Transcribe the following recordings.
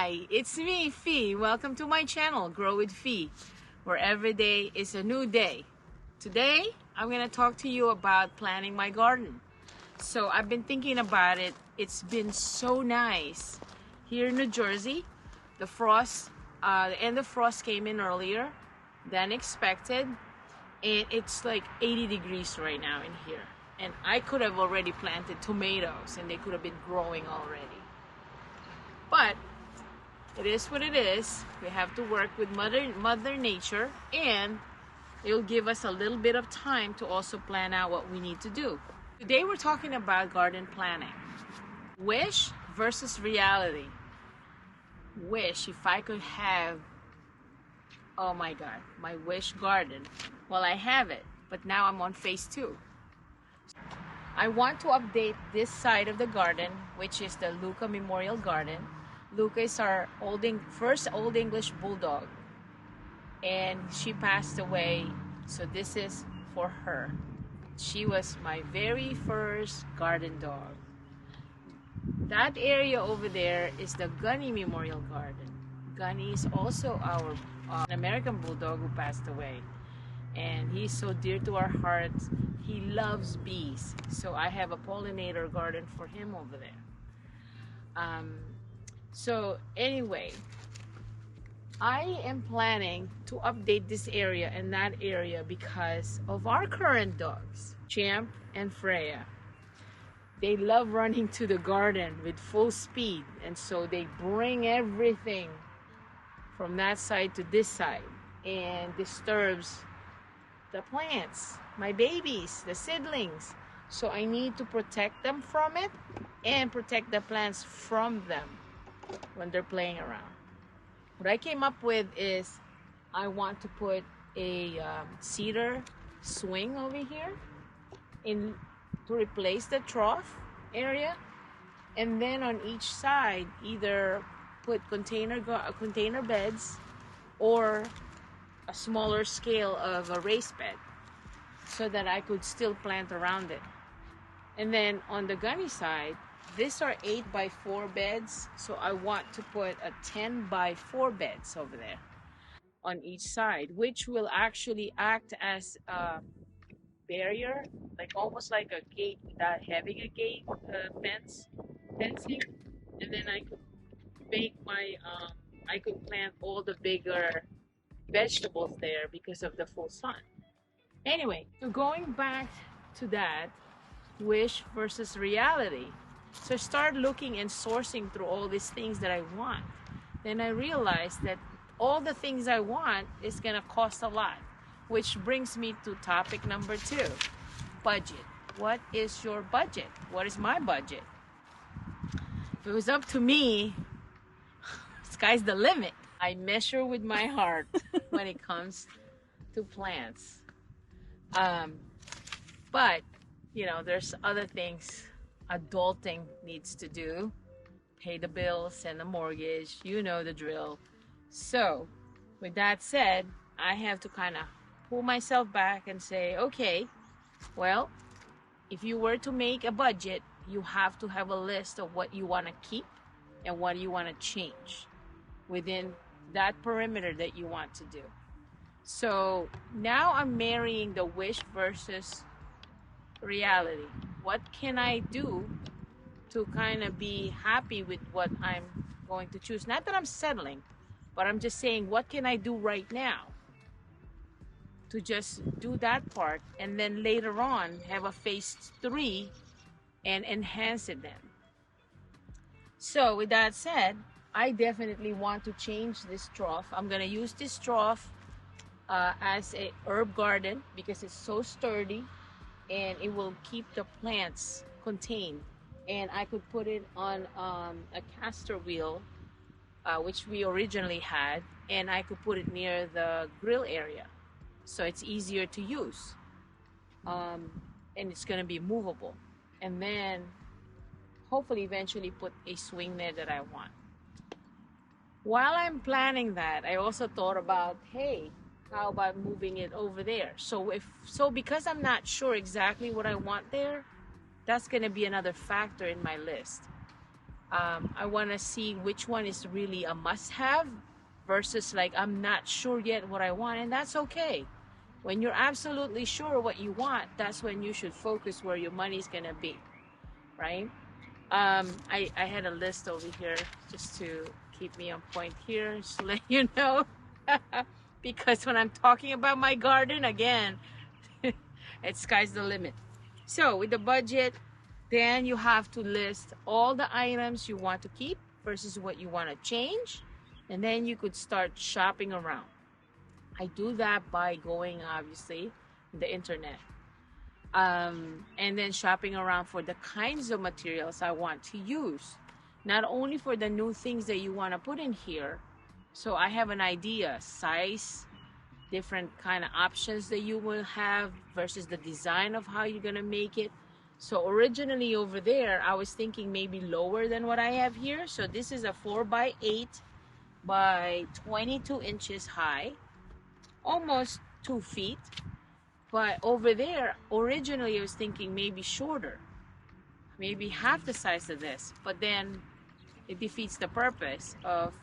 Hi, it's me, Fee. Welcome to my channel, Grow with Fee, where every day is a new day. Today, I'm going to talk to you about planting my garden. So I've been thinking about it. It's been so nice. Here in New Jersey, the end of frost came in earlier than expected. And it's like 80 degrees right now in here. And I could have already planted tomatoes and they could have been growing already. But it is what it is. We have to work with Mother Nature, and it'll give us a little bit of time to also plan out what we need to do. Today we're talking about garden planning. Wish versus reality. Wish, if I could have, oh my God, my wish garden. Well, I have it, but now I'm on phase 2. I want to update this side of the garden, which is the Luca Memorial Garden. Luca is our first Old English Bulldog, and she passed away, so this is for her. She was my very first garden dog. That area over there is the Gunny Memorial Garden. Gunny is also our American Bulldog who passed away, and he's so dear to our hearts. He loves bees, so I have a pollinator garden for him over there. So anyway, I am planning to update this area and that area because of our current dogs, Champ and Freya. They love running to the garden with full speed, and so they bring everything from that side to this side and disturbs the plants, my babies, the seedlings. So I need to protect them from it and protect the plants from them when they're playing around. What I came up with is I want to put a cedar swing over here to replace the trough area, and then on each side either put container beds or a smaller scale of a raised bed so that I could still plant around it. And then on the Gunny side, these are 8x4 beds, so I want to put a 10x4 beds over there on each side, which will actually act as a barrier, like almost like a gate without having a gate fencing. And then I could make I could plant all the bigger vegetables there because of the full sun. Anyway, so going back to that, wish versus reality. So I started looking and sourcing through all these things that I want. Then I realized that all the things I want is gonna cost a lot, which brings me to topic number 2, budget. What is your budget? What is my budget? If it was up to me, sky's the limit. I measure with my heart when it comes to plants. But, you know, there's other things adulting needs to do. Pay the bills, send the mortgage, you know the drill. So, with that said, I have to kind of pull myself back and say, okay, well, if you were to make a budget, you have to have a list of what you want to keep and what you want to change within that perimeter that you want to do. So now I'm marrying the wish versus reality. What can I do to kind of be happy with what I'm going to choose? Not that I'm settling, but I'm just saying, what can I do right now to just do that part, and then later on have a phase 3 and enhance it then. So with that said, I definitely want to change this trough. I'm going to use this trough as a herb garden because it's so sturdy and it will keep the plants contained. And I could put it on a caster wheel, which we originally had, and I could put it near the grill area, so it's easier to use, and it's going to be movable. And then hopefully eventually put a swing there that I want. While I'm planning that, I also thought about, hey, how about moving it over there? So because I'm not sure exactly what I want there, that's going to be another factor in my list. I want to see which one is really a must-have versus like I'm not sure yet what I want, and that's okay. When you're absolutely sure what you want, that's when you should focus where your money's gonna be, right? I had a list over here just to keep me on point here, just to let you know. Because when I'm talking about my garden, again, it's sky's the limit. So with the budget, then you have to list all the items you want to keep versus what you want to change. And then you could start shopping around. I do that by going, obviously, the internet. And then shopping around for the kinds of materials I want to use. Not only for the new things that you want to put in here. So I have an idea, size, different kind of options that you will have versus the design of how you're going to make it. So originally over there, I was thinking maybe lower than what I have here. So this is a 4x8 by 22 inches high, almost 2 feet. But over there, originally I was thinking maybe shorter, maybe half the size of this. But then it defeats the purpose of,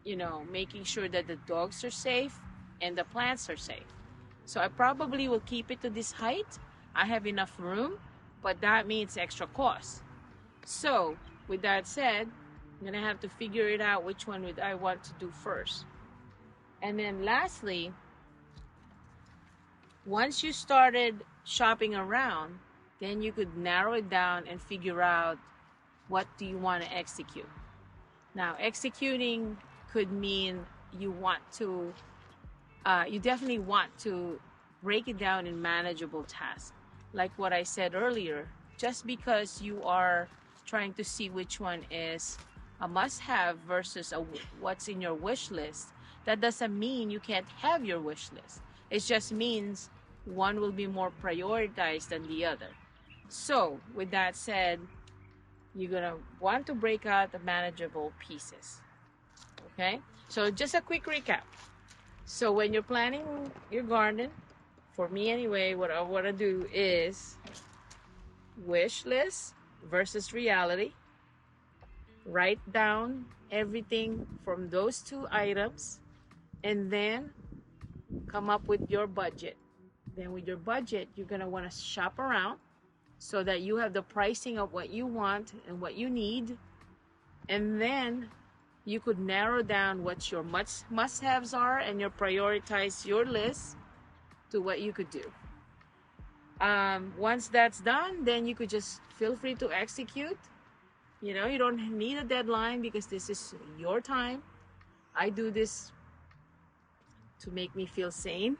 you know, making sure that the dogs are safe and the plants are safe. So I probably will keep it to this height. I have enough room, but that means extra cost. So with that said, I'm gonna have to figure it out which one would I want to do first. And then lastly, once you started shopping around, then you could narrow it down and figure out what do you want to execute. Now, executing could mean you want to, you definitely want to break it down in manageable tasks. Like what I said earlier, just because you are trying to see which one is a must-have versus what's in your wish list, that doesn't mean you can't have your wish list. It just means one will be more prioritized than the other. So with that said, you're gonna want to break out the manageable pieces. Okay, so just a quick recap. So when you're planning your garden, for me anyway, what I want to do is wish list versus reality. Write down everything from those two items and then come up with your budget. Then with your budget, you're going to want to shop around so that you have the pricing of what you want and what you need. And then you could narrow down what your must-haves are and you prioritize your list to what you could do. Once that's done, then you could just feel free to execute. You know, you don't need a deadline because this is your time. I do this to make me feel sane.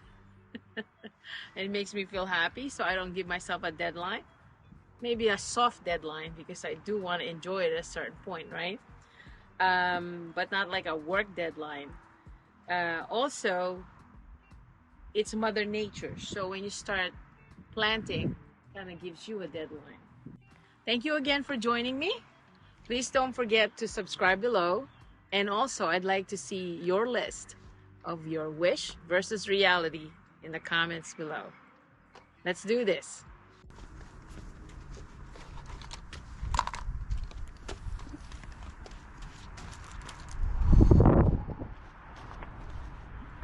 It makes me feel happy, so I don't give myself a deadline. Maybe a soft deadline because I do want to enjoy it at a certain point, right? But not like a work deadline. Also, it's Mother Nature, so when you start planting, it kind of gives you a deadline. Thank you again for joining me. Please don't forget to subscribe below, and also I'd like to see your list of your wish versus reality in the comments below. Let's do this.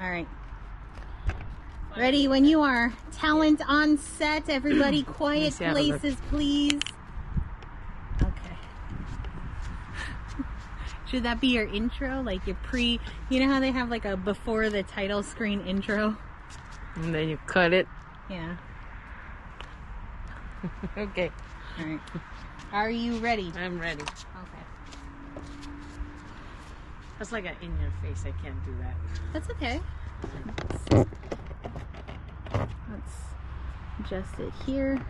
All right. Ready when you are. Talent on set. Everybody quiet places, please. Okay. Should that be your intro? Like your you know how they have like a before the title screen intro? And then you cut it. Yeah. Okay. All right. Are you ready? I'm ready. Okay. That's like an in your face. I can't do that. That's okay. Let's adjust it here.